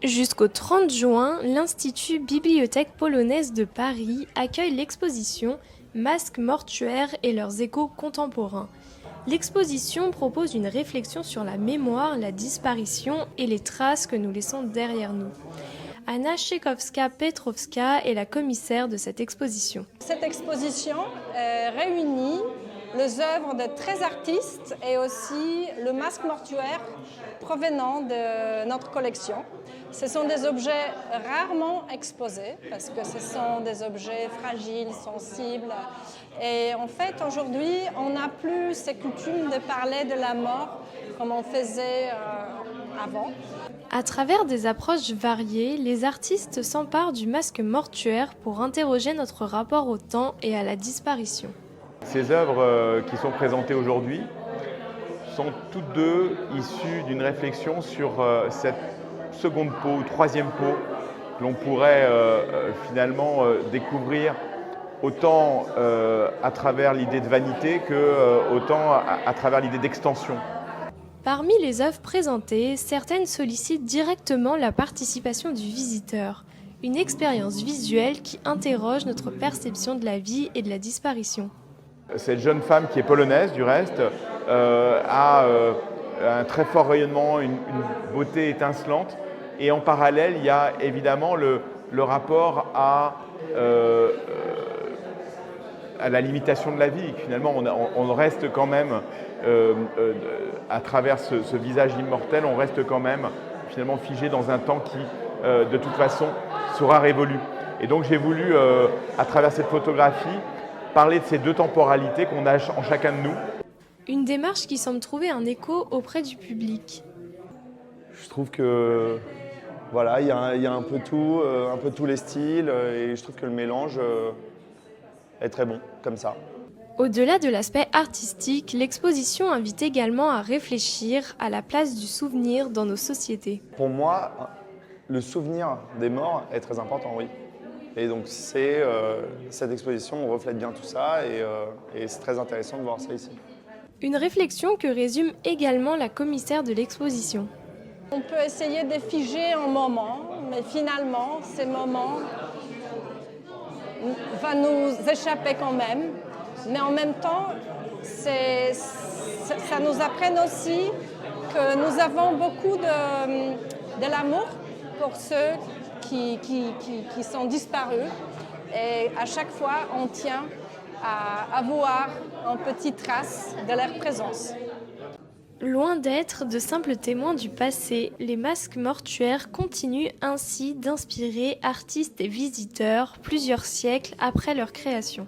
Jusqu'au 30 juin, l'Institut Bibliothèque Polonaise de Paris accueille l'exposition Masques mortuaires et leurs échos contemporains. L'exposition propose une réflexion sur la mémoire, la disparition et les traces que nous laissons derrière nous. Anna Czajkowska-Pietrowska est la commissaire de cette exposition. Cette exposition réunit les œuvres de 13 artistes et aussi le masque mortuaire provenant de notre collection. Ce sont des objets rarement exposés parce que ce sont des objets fragiles, sensibles. Et en fait, aujourd'hui, on n'a plus ces coutumes de parler de la mort comme on faisait avant. À travers des approches variées, les artistes s'emparent du masque mortuaire pour interroger notre rapport au temps et à la disparition. Ces œuvres qui sont présentées aujourd'hui sont toutes deux issues d'une réflexion sur cette seconde peau ou troisième peau que l'on pourrait finalement découvrir autant à travers l'idée de vanité que autant à travers l'idée d'extension. Parmi les œuvres présentées, certaines sollicitent directement la participation du visiteur, une expérience visuelle qui interroge notre perception de la vie et de la disparition. Cette jeune femme qui est polonaise du reste a un très fort rayonnement, une beauté étincelante et en parallèle il y a évidemment le rapport à la limitation de la vie. Finalement on reste quand même à travers ce visage immortel, on reste quand même finalement figé dans un temps qui de toute façon sera révolu. Et donc j'ai voulu à travers cette photographie parler de ces deux temporalités qu'on a en chacun de nous. Une démarche qui semble trouver un écho auprès du public. Je trouve que voilà, il y a un peu tous les styles et je trouve que le mélange est très bon comme ça. Au-delà de l'aspect artistique, l'exposition invite également à réfléchir à la place du souvenir dans nos sociétés. Pour moi, le souvenir des morts est très important, oui. Et donc cette exposition reflète bien tout ça et c'est très intéressant de voir ça ici. Une réflexion que résume également la commissaire de l'exposition. On peut essayer de figer un moment, mais finalement, ces moments vont nous échapper quand même. Mais en même temps, ça nous apprend aussi que nous avons beaucoup de l'amour pour ceux qui sont disparus. Et à chaque fois, on tient à avoir une petite trace de leur présence. Loin d'être de simples témoins du passé, les masques mortuaires continuent ainsi d'inspirer artistes et visiteurs plusieurs siècles après leur création.